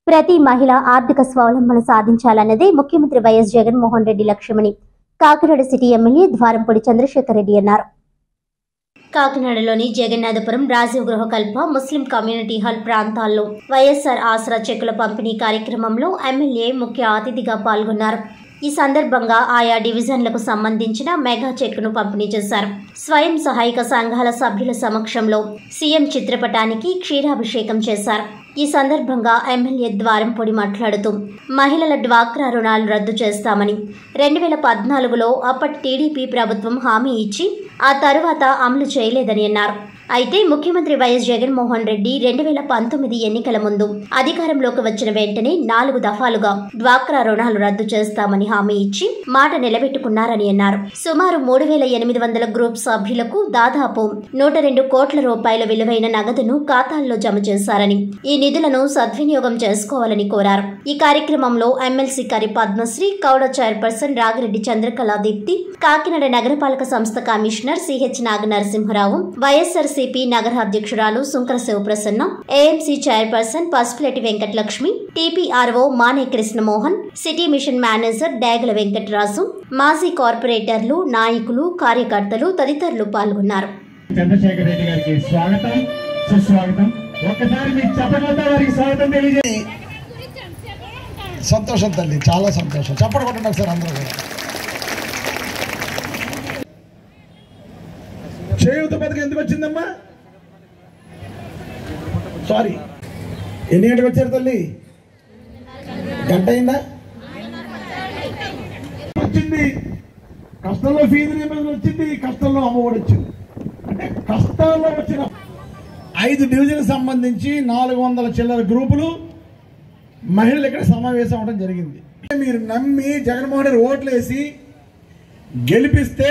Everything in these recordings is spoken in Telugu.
ప్రతి మహిళ ఆర్థిక స్వావలంబన సాధించాలన్నదే ముఖ్యమంత్రి వైఎస్ జగన్మోహన్ రెడ్డి లక్ష్యమని కాకినాడ సిటీ ఎమ్మెల్యే ద్వారంపూడి చంద్రశేఖర్ రెడ్డి అన్నారు. కాకినాడలోని Jagannathapuram Rajiv Gruhakalpa Muslim community hall ప్రాంతాల్లో వైఎస్ఆర్ ఆసరా చెక్కుల పంపిణీ కార్యక్రమంలో ఎమ్మెల్యే ముఖ్య అతిథిగా పాల్గొన్నారు. ఈ సందర్భంగా ఆయా డివిజన్లకు సంబంధించిన మెగా చెక్కును పంపిణీ చేశారు. స్వయం సహాయక సంఘాల సభ్యుల సమక్షంలో సీఎం చిత్రపటానికి క్షీరాభిషేకం చేశారు. ఈ సందర్భంగా ఎమ్మెల్యే ద్వారంపూడి మాట్లాడుతూ మహిళల డ్వాక్రా రుణాలు రద్దు చేస్తామని 2014లో అప్పటి టీడీపీ ప్రభుత్వం హామీ ఇచ్చి ఆ తరువాత అమలు చేయలేదని అన్నారు. అయితే ముఖ్యమంత్రి వైఎస్ జగన్మోహన్ రెడ్డి 2019 ఎన్నికల ముందు అధికారంలోకి వచ్చిన వెంటనే 4 దఫాలుగా డ్వాక్రా రుణాలు రద్దు చేస్తామని హామీ ఇచ్చి మాట నిలబెట్టుకున్నారని అన్నారు. సుమారు 3800 గ్రూప్ సభ్యులకు దాదాపు 102 కోట్ల రూపాయల విలువైన నగదును ఖాతాల్లో జమ చేశారని, ఈ నిధులను సద్వినియోగం చేసుకోవాలని కోరారు. ఈ కార్యక్రమంలో MLC Kari Padmasri, KUDA chairperson Ragireddy Chandrakaladeepthi, Kakinada నగరపాలక సంస్థ commissioner CH Naganarasimharao, YSR CP నగర అధ్యక్షురాలు Sunkara Sivaprasanna, AMC chairperson Pasupuletti Venkatalakshmi, TPRO Mane Krishnamohan, city mission manager Degala Venkataraju, మాజీ కార్పొరేటర్లు, నాయకులు, కార్యకర్తలు తదితరులు పాల్గొన్నారు. చంద్రశేఖర్ రెడ్డి గారికి స్వాగతం, సుస్వాగతం. ఒక్కసారి మీ చప్పట్లతో వారికి స్వాగతం తెలియజేయండి. సంతోషం తల్లి, చాలా సంతోషం. చప్పట్లు కొట్టండి ఒకసారి అందరూ కూడా. చేయూత పథకం ఎందుకు వచ్చిందమ్మా? సారీ, ఎన్ని గంటలకు వచ్చారు తల్లి? గంట అయిందా? వచ్చింది. కష్టంలో ఫీజు రీయింబర్స్మెంట్ వచ్చింది, కష్టంలో అమ్మఒడి వచ్చింది. అంటే కష్టాల్లో వచ్చిన 5 డివిజన్ సంబంధించి 400 చిల్లర గ్రూపులు మహిళలు ఇక్కడ సమావేశం అవడం జరిగింది. మీరు నమ్మి జగన్మోహన్ రెడ్డి ఓట్లు వేసి గెలిపిస్తే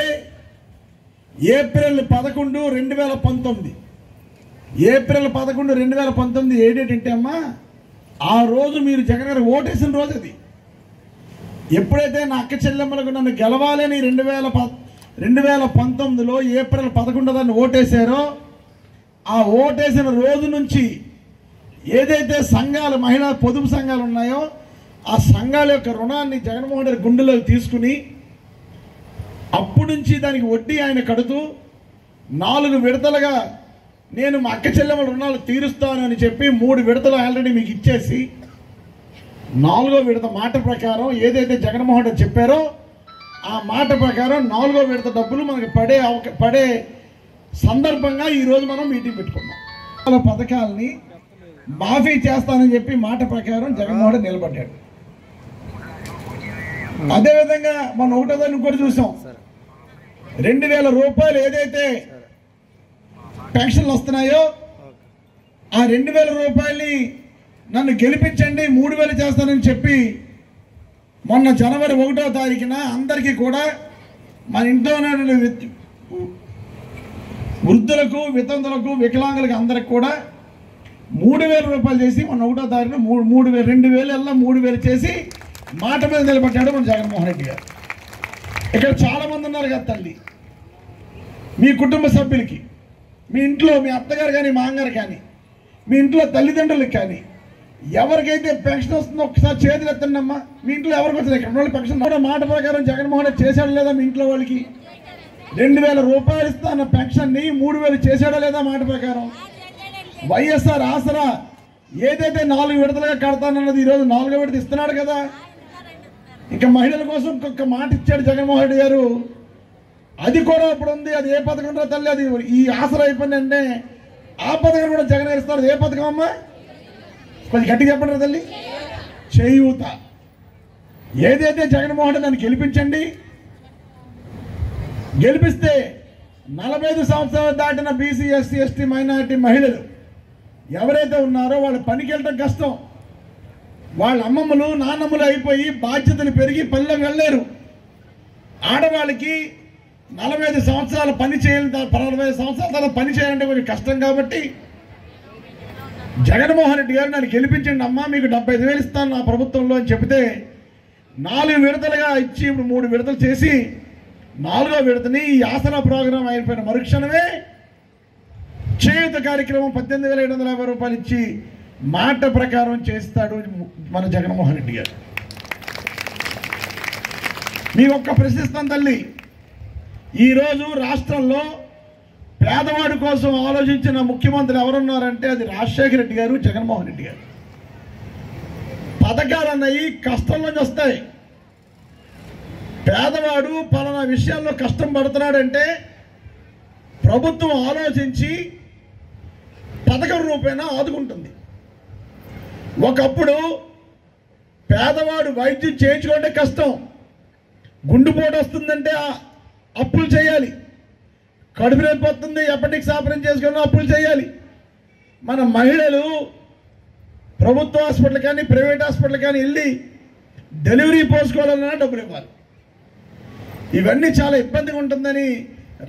ఏప్రిల్ 11, 2019 ఏప్రిల్ 11, 2019 ఏ డేట్ అంటే అమ్మా, ఆ రోజు మీరు జగన్ గారు ఓటేసిన రోజు అది. ఎప్పుడైతే నా అక్క చెల్లెమ్మలకు నన్ను గెలవాలని 2019లో ఏప్రిల్ 11 ఓటేశారో, ఆ ఓటేసిన రోజు నుంచి ఏదైతే సంఘాలు, మహిళా పొదుపు సంఘాలు ఉన్నాయో ఆ సంఘాల యొక్క రుణాన్ని జగన్మోహన్ రెడ్డి గుండెలోకి తీసుకుని అప్పటి నుంచి దానికి వడ్డీ ఆయన కడుతూ 4 విడతలుగా నేను మా అక్క చెల్లెమ్మల రుణాలు తీరుస్తాను అని చెప్పి 3 విడతలు ఆల్రెడీ మీకు ఇచ్చేసి 4వ విడత మాట ప్రకారం ఏదైతే జగన్మోహన్ రెడ్డి చెప్పారో ఆ మాట ప్రకారం 4వ విడత డబ్బులు మనకి పడే సందర్భంగా ఈరోజు మనం మీటింగ్ పెట్టుకున్నాం. పథకాలని మాఫీ చేస్తానని చెప్పి మాట ప్రకారం జగన్మోహన్ రెడ్డి నిలబడ్డాడు. అదేవిధంగా మనం ఒకటో ఇంకోటి చూసాం, 2000 రూపాయలు ఏదైతే పెన్షన్లు వస్తున్నాయో ఆ 2000 రూపాయలని నన్ను గెలిపించండి 3000 చేస్తానని చెప్పి మొన్న జనవరి 1వ తారీఖున అందరికీ కూడా మన ఇంట్లో వృద్ధులకు, వితంతులకు, వికలాంగులకు అందరికి కూడా 3000 రూపాయలు చేసి మొన్న 1వ తారీఖున 2000 చేసి మాట మీద నిలబడ్డాడు మన జగన్మోహన్ రెడ్డి గారు. ఇక్కడ చాలా మంది ఉన్నారు కదా తల్లి, మీ కుటుంబ సభ్యులకి, మీ ఇంట్లో మీ అత్తగారు కానీ మా అమ్మగారు కానీ, మీ ఇంట్లో తల్లిదండ్రులకు కానీ ఎవరికైతే పెన్షన్ వస్తుందో ఒకసారి చేతులు ఎత్తండి అమ్మా. మీ ఇంట్లో ఎవరికి వచ్చింది? ఇక్కడ వాళ్ళు పెన్షన్ కూడా మాట ప్రకారం జగన్మోహన్ రెడ్డి చేశాడా లేదా? మీ ఇంట్లో వాళ్ళకి 2000 రూపాయలు ఇస్తున్న పెన్షన్ని 3000 చేశాడా లేదా మాట ప్రకారం? వైఎస్ఆర్ ఆసరా ఏదైతే 4 విడతలుగా కడతానన్నది ఈరోజు 4వ విడత ఇస్తున్నాడు కదా. ఇంకా మహిళల కోసం ఒక్క మాట ఇచ్చాడు జగన్మోహన్ రెడ్డి గారు, అది కూడా ఇప్పుడు ఉంది. అది ఏ పథకం రా తల్లి? అది ఈ ఆసరా అయిపోయిందంటే ఆ పథకం కూడా జగన్ గారు ఇస్తారు. ఏ పథకం అమ్మా? కొంచెం గట్టిగా చెప్పండి రా తల్లి. చేయూత. ఏదైతే జగన్మోహన్ రెడ్డి నన్ను గెలిపించండి, గెలిపిస్తే 45 సంవత్సరాలు దాటిన బీసీ, ఎస్సీ, ఎస్టీ, మైనారిటీ మహిళలు ఎవరైతే ఉన్నారో వాళ్ళు పనికి వెళ్ళడం కష్టం. వాళ్ళ అమ్మమ్మలు, నాన్నమ్మలు అయిపోయి బాధ్యతలు పెరిగి పల్లెం వెళ్ళలేరు. ఆడవాళ్ళకి 45 సంవత్సరాలు పని చేయాలి, 45 సంవత్సరాల తర్వాత పని చేయాలంటే కొంచెం కష్టం. కాబట్టి జగన్మోహన్ రెడ్డి గారు నన్ను గెలిపించండి అమ్మా, మీకు 75,000 ఇస్తాను నా ప్రభుత్వంలో అని చెబితే 4 విడతలుగా ఇచ్చి ఇప్పుడు 3 విడతలు చేసి 4వ విడతని ఈ ఆసరా ప్రోగ్రాం అయిపోయిన మరుక్షణమే చేయూత కార్యక్రమం 18,750 రూపాయలు ఇచ్చి మాట ప్రకారం చేస్తాడు మన జగన్మోహన్ రెడ్డి గారు. మీ ఒక్క ప్రశ్నిస్తాను తల్లి, ఈరోజు రాష్ట్రంలో పేదవాడి కోసం ఆలోచించిన ముఖ్యమంత్రి ఎవరున్నారంటే అది రాజశేఖర రెడ్డి గారు, జగన్మోహన్ రెడ్డి గారు. పథకాలు అన్నవి కష్టంలోంచి వస్తాయి. పేదవాడు పలానా విషయాల్లో కష్టం పడుతున్నాడంటే ప్రభుత్వం ఆలోచించి పథకం రూపేణా ఆదుకుంటుంది. ఒకప్పుడు పేదవాడు వైద్యం చేయించుకుంటే కష్టం, గుండెపోటు వస్తుందంటే అప్పులు చేయాలి, కడుపు నొప్పి వస్తుంది అపెండిక్స్ ఆపరేషన్ చేసుకుని అప్పులు చేయాలి. మన మహిళలు ప్రభుత్వ హాస్పిటల్ కానీ ప్రైవేట్ హాస్పిటల్ కానీ వెళ్ళి డెలివరీ పోసుకోవాలన్నా డబ్బులు ఇవ్వాలి. ఇవన్నీ చాలా ఇబ్బందిగా ఉంటుందని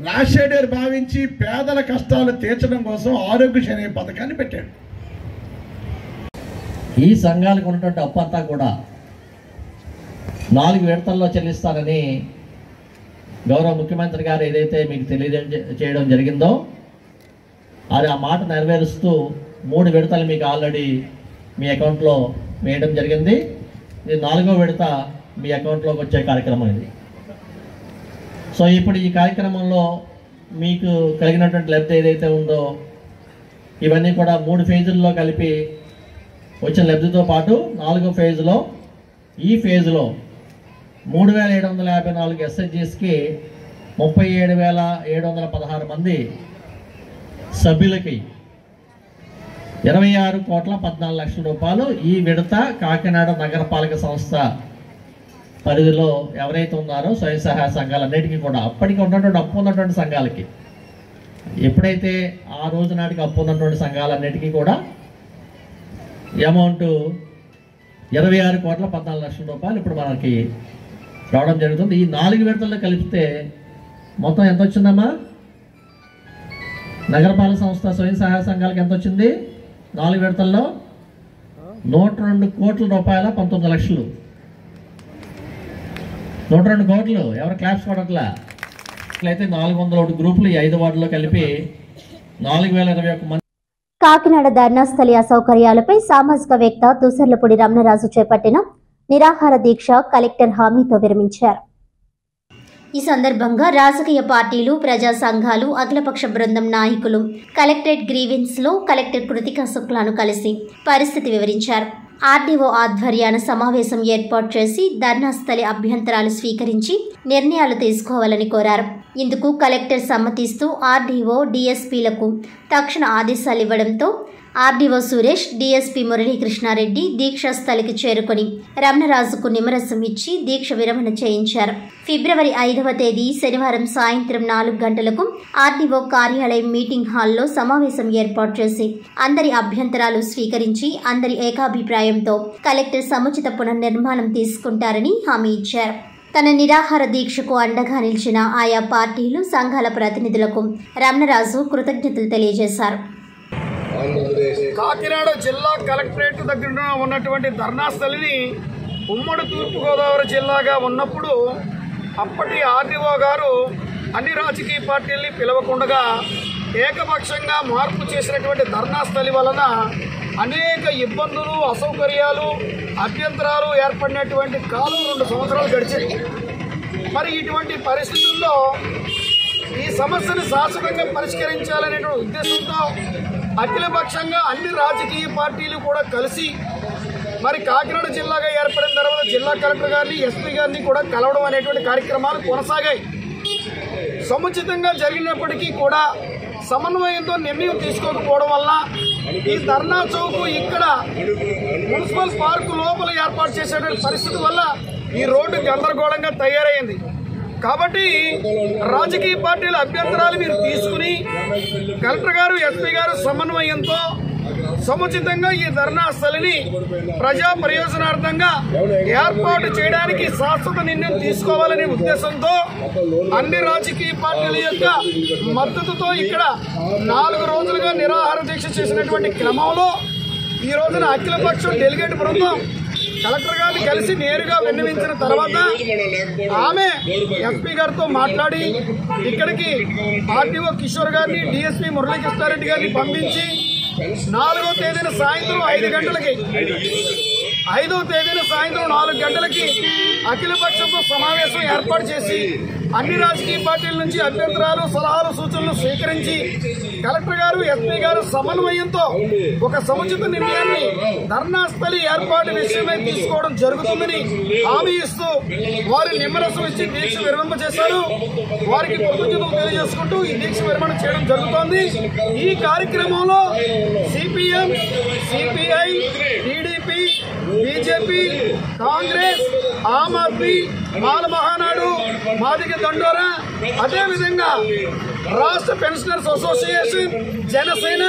రాజశేఖర్ గారు భావించి పేదల కష్టాలు తీర్చడం కోసం ఆరోగ్యశ్రీ అనే పథకాన్ని పెట్టాడు. ఈ సంఘాలకు ఉన్నటువంటి అప్పు అంతా కూడా 4 విడతల్లో చెల్లిస్తారని గౌరవ ముఖ్యమంత్రి గారు ఏదైతే మీకు తెలియజేయడం జరిగిందో అది ఆ మాట నెరవేరుస్తూ 3 విడతలు మీకు ఆల్రెడీ మీ అకౌంట్లో వేయడం జరిగింది. ఇది 4వ విడత మీ అకౌంట్లోకి వచ్చే కార్యక్రమం ఇది. సో ఇప్పుడు ఈ కార్యక్రమంలో మీకు కలిగినటువంటి లబ్ధి ఏదైతే ఉందో ఇవన్నీ కూడా 3 ఫేజుల్లో కలిపి వచ్చిన లబ్ధితో పాటు 4వ ఫేజ్లో ఈ ఫేజ్లో 3754 ఎస్హెచ్జీస్కి 37,716 మంది సభ్యులకి 26,14,00,000 రూపాయలు ఈ విడత కాకినాడ నగరపాలక సంస్థ పరిధిలో ఎవరైతే ఉన్నారో స్వయం సహాయ సంఘాలన్నిటికీ కూడా అప్పటికి ఉన్నటువంటి అప్పు ఉన్నటువంటి సంఘాలకి ఎప్పుడైతే ఆ రోజు నాటికి అప్పు ఉన్నటువంటి సంఘాలన్నిటికీ కూడా అమౌంట్ 26,14,00,000 రూపాయలు ఇప్పుడు మనకి రావడం జరుగుతుంది. ఈ 4 విడతల్లో కలిపితే మొత్తం ఎంత వచ్చిందమ్మా? నగరపాలక సంస్థ స్వయం సహాయ సంఘాలకు ఎంత వచ్చింది 4 విడతల్లో? 102 కోట్ల రూపాయల 19 లక్షలు. 102 కోట్లు. ఎవరు క్లాప్స్ పడట్లా? ఇట్లయితే 401 గ్రూపులు ఈ 5 వార్డులో కలిపి 4,021 మంది. కాకినాడ ధర్నాస్థలి అసౌకర్యాలపై సామాజికవేత్త తుసర్లపూడి రమణరాజు చేపట్టిన నిరాహార దీక్ష కలెక్టర్ హామీతో విరమించారు. ఈ సందర్భంగా రాజకీయ పార్టీలు, ప్రజా సంఘాలు, అఖిలపక్ష బృందం నాయకులు కలెక్టరేట్ గ్రీవెన్స్ లో కలెక్టర్ కృతికా శుక్లాను కలిసి పరిస్థితి వివరించారు. ఆర్డీఓ ఆధ్వర్యాన సమావేశం ఏర్పాటు చేసి ధర్నాస్థలి అభ్యంతరాలు స్వీకరించి నిర్ణయాలు తీసుకోవాలని కోరారు. ఇందుకు కలెక్టర్ సమ్మతిస్తూ ఆర్డీఓ, డీఎస్పీలకు తక్షణ ఆదేశాలు ఇవ్వడంతో ఆర్డీఓ సురేష్, డీఎస్పీ మురళీకృష్ణారెడ్డి దీక్షాస్థలికి చేరుకొని రమణరాజుకు నిమ్మరసం ఇచ్చి దీక్ష విరమణ చేయించారు. ఫిబ్రవరి 5వ తేదీ శనివారం సాయంత్రం 4 గంటలకు ఆర్డీఓ కార్యాలయం మీటింగ్ హాల్లో సమావేశం ఏర్పాటు చేసి అందరి అభ్యంతరాలు స్వీకరించి అందరి ఏకాభిప్రాయంతో కలెక్టర్ సముచిత పునర్నిర్మాణం తీసుకుంటారని హామీ ఇచ్చారు. తన నిరాహార దీక్షకు అండగా నిలిచిన ఆయా పార్టీలు, సంఘాల ప్రతినిధులకు రమణరాజు కృతజ్ఞతలు తెలియజేశారు. కాకినాడ జిల్లా కలెక్టరేట్ దగ్గర ఉన్నటువంటి ధర్నాస్థలిని ఉమ్మడి తూర్పుగోదావరి జిల్లాగా ఉన్నప్పుడు అప్పటి ఆర్డీఓ గారు అన్ని రాజకీయ పార్టీల్ని పిలవకుండా ఏకపక్షంగా మార్పు చేసినటువంటి ధర్నాస్థలి వలన అనేక ఇబ్బందులు, అసౌకర్యాలు, అభ్యంతరాలు ఏర్పడినటువంటి కాలం 2 సంవత్సరాలు గడిచింది. మరి ఇటువంటి పరిస్థితుల్లో ఈ సమస్యను శాశ్వతంగా పరిష్కరించాలనే ఉద్దేశంతో అఖిలపక్షంగా అన్ని రాజకీయ పార్టీలు కూడా కలిసి మరి కాకినాడ జిల్లాగా ఏర్పడిన తర్వాత జిల్లా కలెక్టర్ గారిని, ఎస్పీ గారిని కూడా కలవడం అనేటువంటి కార్యక్రమాలు కొనసాగాయి. సముచితంగా జరిగినప్పటికీ కూడా సమన్వయంతో నిర్ణయం తీసుకోకపోవడం వల్ల ఈ ధర్నా చౌక్ ఇక్కడ మున్సిపల్ పార్కు లోపల ఏర్పాటు చేసేటువంటి పరిస్థితి వల్ల ఈ రోడ్డు గందరగోళంగా తయారైంది. కాబట్టి రాజకీయ పార్టీల అభ్యంతరాలు మీరు తీసుకుని కలెక్టర్ గారు, ఎస్పీ గారు సమన్వయంతో సముచితంగా ఈ ధర్నాస్థలిని ప్రజా ప్రయోజనార్థంగా ఏర్పాటు చేయడానికి శాశ్వత నిర్ణయం తీసుకోవాలనే ఉద్దేశంతో అన్ని రాజకీయ పార్టీల యొక్క మద్దతుతో ఇక్కడ 4 రోజులుగా నిరాహార దీక్ష చేసినటువంటి క్రమంలో ఈ రోజున అఖిలపక్షం డెలిగేట్ బృందం కలెక్టర్ గారిని కలిసి నేరుగా విన్నవించిన తర్వాత ఆమె ఎస్పీ గారితో మాట్లాడి ఇక్కడికి ఆర్డీఓ కిషోర్ గారిని, డీఎస్పీ మురళీకృష్ణారెడ్డి గారిని పంపించి 4వ తేదీన సాయంత్రం 5 గంటలకి 5వ తేదీన సాయంత్రం 4 గంటలకి అఖిలపక్షంతో సమావేశం ఏర్పాటు చేసి అన్ని రాజకీయ పార్టీల నుంచి అభ్యంతరాలు, సలహాలు, సూచనలు స్వీకరించి కలెక్టర్ గారు, ఎస్పీ గారు సమన్వయంతో ఒక సముచిత నిర్ణయాన్ని ధర్నా స్థలి ఏర్పాటు విషయమై తీసుకోవడం జరుగుతుందని హామీ ఇస్తూ వారి నిమ్మరసం ఇచ్చి దీక్ష విరమింపజేశారు. వారికి కృతజ్ఞతలు తెలియజేసుకుంటూ ఈ దీక్ష విరమణ చేయడం జరుగుతోంది. ఈ కార్యక్రమంలో CPM, CPI, TDP, BJP, Congress, Aam Aadmi, Mala Mahanadu, Madiga Dandora, అదేవిధంగా రాష్ట్ర పెన్షనర్స్ అసోసియేషన్, జనసేన,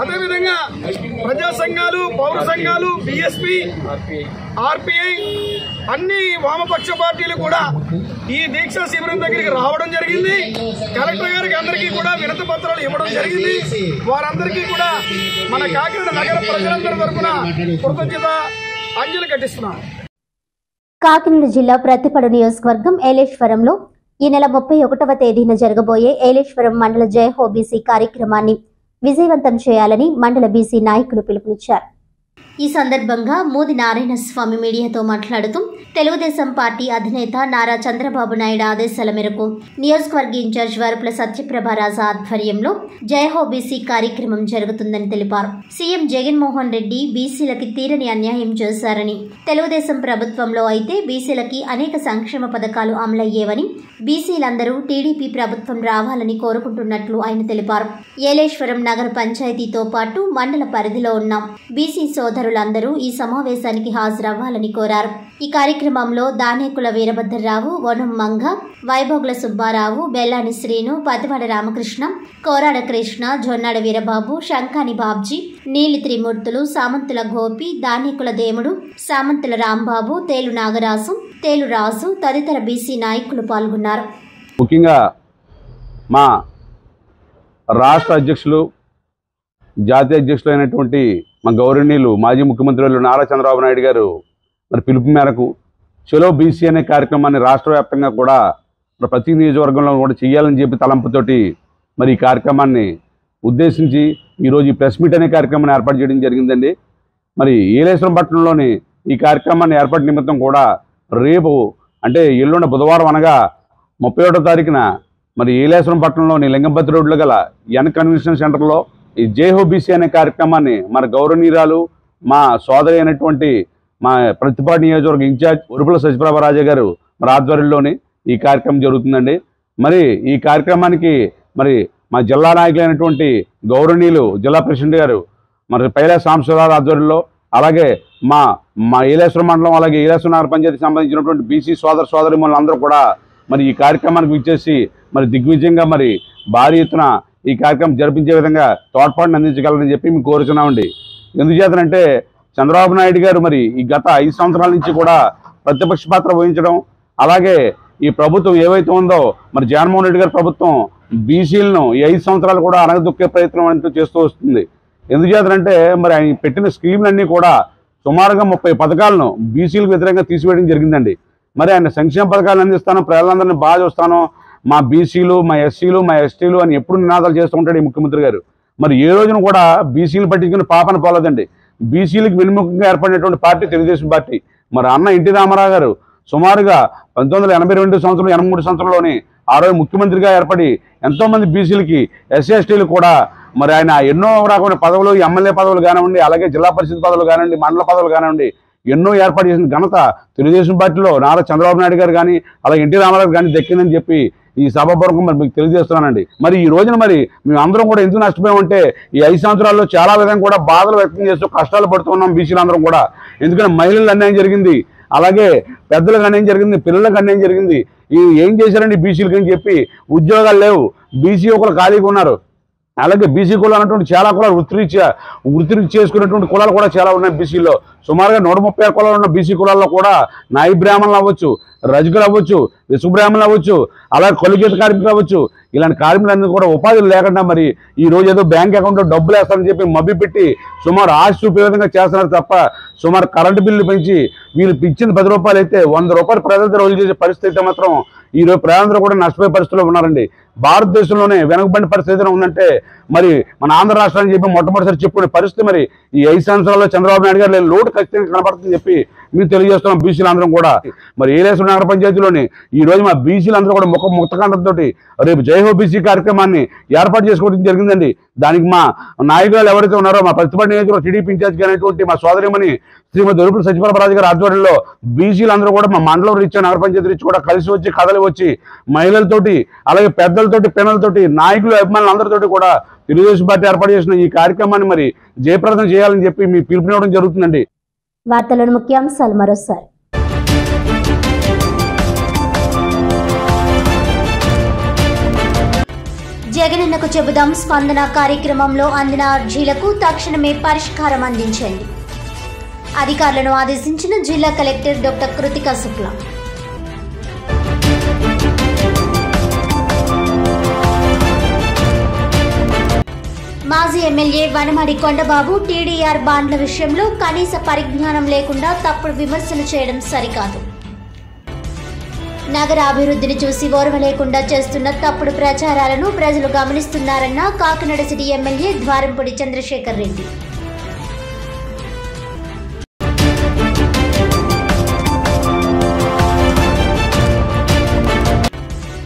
అదేవిధంగా ప్రజా సంఘాలు, పౌర సంఘాలు, బిఎస్పీ, ఆర్పిఐ, అన్ని వామపక్ష పార్టీలు కూడా ఈ దీక్షా శిబిరం దగ్గరికి రావడం జరిగింది. కలెక్టర్ గారికి అందరికీ కూడా వినతి పత్రాలు ఇవ్వడం జరిగింది. వారందరికీ కూడా మన కాకినాడ నగర ప్రజలందరి తరఫున కృతజ్ఞత అంజలి ఘటిస్తున్నాం. కాకినాడ జిల్లా ప్రత్తిపాడు నియోజకవర్గం ఏలేశ్వరంలో ఈ నెల 31వ తేదీన జరగబోయే ఏలేశ్వరం మండల జయహో బీసీ కార్యక్రమాన్ని విజయవంతం చేయాలని మండల బీసీ నాయకులు పిలుపునిచ్చారు. ఈ సందర్భంగా మూది నారాయణ స్వామి మీడియాతో మాట్లాడుతూ తెలుగుదేశం పార్టీ అధినేత నారా చంద్రబాబు నాయుడు ఆదేశాల మేరకు నియోజకవర్గ ఇన్ఛార్జ్ వరుపుల సత్యప్రభారాజు ఆధ్వర్యంలో జయహో బీసీ కార్యక్రమం జరుగుతుందని తెలిపారు. సీఎం జగన్మోహన్ రెడ్డి బీసీలకి తీరని అన్యాయం చేశారని, తెలుగుదేశం ప్రభుత్వంలో అయితే బీసీలకి అనేక సంక్షేమ పథకాలు అమలయ్యేవని, బీసీలందరూ టీడీపీ ప్రభుత్వం రావాలని కోరుకుంటున్నట్లు ఆయన తెలిపారు. ఏలేశ్వరం నగర పంచాయతీతో పాటు మండల పరిధిలో ఉన్న బీసీ సోదరులందరూ ఈ సమావేశానికి హాజరవ్వాలని కోరారు. ఈ కార్యక్రమంలో దానేకుల వీరభద్రరావు, వనం మంగ, వైభోగుల సుబ్బారావు, బెల్లాని శ్రీను, పతివాడ రామకృష్ణ, కోరాడ కృష్ణ, జొన్నాడ వీరబాబు, శంకాని బాబ్జీ, నీలి త్రిమూర్తులు, సామంతుల గోపి, దానేకుల దేముడు, సామంతుల రాంబాబు, తేలు నాగరాజు, తేలు రాజు తదితర బీసీ నాయకులు పాల్గొన్నారు. ముఖ్యంగా మా రాష్ట్ర అధ్యక్షులు, జాతీయ అధ్యక్షులు అయినటువంటి మా గౌరవనీయులు మాజీ ముఖ్యమంత్రి నారా చంద్రబాబు నాయుడు గారు మరి పిలుపు మేరకు చలో బీసీ అనే కార్యక్రమాన్ని రాష్ట్ర వ్యాప్తంగా కూడా ప్రతి నియోజకవర్గంలో కూడా చేయాలని చెప్పి తలంపుతోటి మరి ఈ కార్యక్రమాన్ని ఉద్దేశించి ఈరోజు ఈ ప్రెస్ మీట్ అనే కార్యక్రమాన్ని ఏర్పాటు చేయడం జరిగిందండి. మరి ఏలేశ్వరం పట్టణంలోని ఈ కార్యక్రమాన్ని ఏర్పాటు నిమిత్తం కూడా రేపు అంటే ఎల్లుండి బుధవారం అనగా 31వ తారీఖున మరి ఏలేశ్వరం పట్టణంలోని లింగంపతి రోడ్లో గల ఎన్ కన్వెన్షన్ సెంటర్లో ఈ జయహో బీసీ అనే కార్యక్రమాన్ని మన గౌరవనీయురాలు మా సోదరి అయినటువంటి మా ప్రతిపాడు నియోజకవర్గ ఇన్ఛార్జ్ వరుపుల సత్యప్రభారాజు గారు మరి ఆధ్వర్యంలోని ఈ కార్యక్రమం జరుగుతుందండి. మరి ఈ కార్యక్రమానికి మరి మా జిల్లా నాయకులైనటువంటి గౌరవనీయులు జిల్లా ప్రెసిడెంట్ గారు మరి పైలా సాంబశివరావు ఆధ్వర్యంలో, అలాగే మా ఏలేశ్వరం మండలం, అలాగే ఏలేశ్వరం నగర పంచాయతీకి సంబంధించినటువంటి బీసీ సోదరిమణులందరూ కూడా మరి ఈ కార్యక్రమానికి విచ్చేసి మరి దిగ్విజయంగా మరి భారీ ఎత్తున ఈ కార్యక్రమం జరిపించే విధంగా తోడ్పాటును అందించగలరని చెప్పి మేము కోరుచున్నామండి. ఎందుచేతనంటే చంద్రబాబు నాయుడు గారు మరి ఈ గత 5 సంవత్సరాల నుంచి కూడా ప్రతిపక్ష పాత్ర వహించడం, అలాగే ఈ ప్రభుత్వం ఏవైతే ఉందో మరి జగన్మోహన్ రెడ్డి గారి ప్రభుత్వం బీసీలను ఈ 5 సంవత్సరాలు కూడా అణగదొక్కే ప్రయత్నం అంటూ చేస్తూ వస్తుంది. ఎందుచేతనంటే మరి ఆయన పెట్టిన స్కీములన్నీ కూడా సుమారుగా 30 పథకాలను బీసీలకు వ్యతిరేకంగా తీసివేయడం జరిగిందండి. మరి ఆయన సంక్షేమ పథకాలు అందిస్తాను, ప్రజలందరినీ బాగా చూస్తాను, మా బీసీలు, మా ఎస్సీలు, మా ఎస్టీలు అని ఎప్పుడు నినాదాలు చేస్తూ ఉంటాడు ఈ ముఖ్యమంత్రి గారు. మరి ఏ రోజున కూడా బీసీలు పట్టించుకుని పాపన పోలేదండి. బీసీలకు వెన్నుముఖంగా ఏర్పడినటువంటి పార్టీ తెలుగుదేశం పార్టీ. మరి అన్న ఎన్టీ రామారావు గారు సుమారుగా 1982 సంవత్సరం 83 సంవత్సరంలోని ఆ రోజు ముఖ్యమంత్రిగా ఏర్పడి ఎంతోమంది బీసీలకి, ఎస్సీ ఎస్టీలు కూడా మరి ఆయన ఎన్నో రకమైన పదవులు, ఎమ్మెల్యే పదవులు కానివ్వండి, అలాగే జిల్లా పరిషత్ పదవులు కానివ్వండి, మండల పదవులు కానివ్వండి, ఎన్నో ఏర్పాటు చేసిన ఘనత తెలుగుదేశం పార్టీలో నారా చంద్రబాబు నాయుడు గారు కానీ, అలాగే ఎన్టీ రామారావు కానీ దక్కిందని చెప్పి ఈ సభాపూర్వకం మరి మీకు తెలియజేస్తున్నానండి. మరి ఈ రోజున మరి మేము అందరం కూడా ఎందుకు నష్టపోయామంటే ఈ 5 సంవత్సరాల్లో చాలా విధంగా కూడా బాధలు వ్యక్తం చేస్తూ కష్టాలు పడుతున్నాం బీసీలందరం కూడా. ఎందుకంటే మహిళలకు అన్యాయం జరిగింది, అలాగే పెద్దలకు అన్యాయం జరిగింది, పిల్లలకు అన్యాయం జరిగింది. ఏం చేశారండి బీసీలకు అని చెప్పి ఉద్యోగాలు లేవు, బీసీ ఒకరు ఖాళీగా ఉన్నారు. అలాగే బీసీ కులాలు అన్నటువంటి చాలా కులాలు వృత్తి చేసుకునేటువంటి కులాలు కూడా చాలా ఉన్నాయి బీసీలో. సుమారుగా 136 కులాలు ఉన్న బీసీ కులాల్లో కూడా నాయి బ్రాహ్మణులు అవ్వచ్చు, రజకులు అవ్వచ్చు, విశ్వబ్రాహ్మణులు అవ్వచ్చు, అలాగే కొలిగీత కార్మికులు అవ్వచ్చు. ఇలాంటి కార్మికులందరూ కూడా ఉపాధులు లేకుండా మరి ఈ రోజు ఏదో బ్యాంక్ అకౌంట్లో డబ్బులు వేస్తారని చెప్పి మభ్య పెట్టి సుమారు ఆశ చూపే విధంగా చేస్తున్నారు తప్ప సుమారు కరెంటు బిల్లు పెంచి వీళ్ళు ఇచ్చిన 10 రూపాయలు అయితే 100 రూపాయలు ప్రజలతో రోజు చేసే పరిస్థితి అయితే మాత్రం ఈరోజు ప్రజలందరూ కూడా నష్టపోయే పరిస్థితుల్లో ఉన్నారండి. భారతదేశంలోనే వెనుకబడిన పరిస్థితి ఉందంటే మరి మన ఆంధ్ర రాష్ట్రాన్ని చెప్పి మొట్టమొదటిసారి చెప్పుకునే పరిస్థితి మరి ఈ 5 సంవత్సరాల్లో చంద్రబాబు నాయుడు గారు లోటు ఖచ్చితంగా కనబడుతుందని చెప్పి మేము తెలియజేస్తున్నాం. బీసీలు అందరం కూడా మరి ఏలేశ్వరం నగర పంచాయతీలోని ఈ రోజు మా బీసీలు అందరూ కూడా ముక్తకంఠంతో రేపు జైహో బీసీ కార్యక్రమాన్ని ఏర్పాటు చేసుకోవడం జరిగిందండి. దానికి మా నాయకులు ఎవరైతే ఉన్నారో మా ప్రతిపక్ష నియోజకవర్గం టీడీపీ ఇన్ఛార్జ్ అయినటువంటి మా సోదరిమణి శ్రీమతి దొరుపుల సత్యప్రభరాజు గారి ఆధ్వర్యంలో బీసీలందరూ కూడా మా మండలం రీచ్ నగర పంచాయతీ రీచ్ కూడా కలిసి వచ్చి కదలి వచ్చి మహిళలతోటి అలాగే పెద్దలతోటి పిల్లలతోటి నాయకులు అభిమానులు అందరితోటి కూడా తెలుగుదేశం పార్టీ ఏర్పాటు చేసిన ఈ కార్యక్రమాన్ని మరి జయప్రదం చేయాలని చెప్పి మీ పిలుపునివ్వడం జరుగుతుందండి. వార్తలను ముఖ్యాంశాలు మరోసారి. జగనన్నకు చెబుదాం స్పందన కార్యక్రమంలో అందిన అర్జీలకు తక్షణమే పరిష్కారం అందించండి. అధికారులను ఆదేశించిన జిల్లా కలెక్టర్ డాక్టర్ కృతికా శుక్లా. మాజీ ఎమ్మెల్యే వనమాడి కొండబాబు టీడీఆర్ బాండ్ల విషయంలో కనీస పరిజ్ఞానం లేకుండా తప్పుడు విమర్శలు చేయడం సరికాదు. నగర అభివృద్ధిని చూసి ఓర్వలేకుండా చేస్తున్న తప్పుడు ప్రచారాలను ప్రజలు గమనిస్తున్నారన్న కాకినాడ సిటీ ఎమ్మెల్యే ద్వారంపూడి చంద్రశేఖర్ రెడ్డి.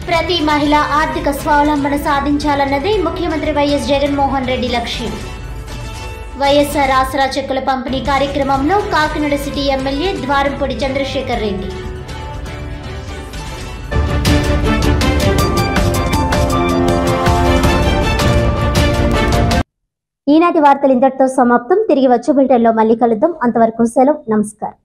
ప్రతి మహిళ ఆర్థిక స్వావలంబన సాధించాలన్నదే ముఖ్యమంత్రి వైఎస్ జగన్మోహన్ రెడ్డి లక్ష్యం. వైఎస్ఆర్ ఆసరా చెక్కుల పంపిణీ కార్యక్రమంలో కాకినాడ సిటీ ఎమ్మెల్యే ద్వారంపూడి చంద్రశేఖర్ రెడ్డి. ఈనాటి వార్తలు ఇంతటితో సమాప్తం. తిరిగి వచ్చే బులెటిన్లో మళ్ళీ కలుద్దాం. అంతవరకు సెలవు. నమస్కారం.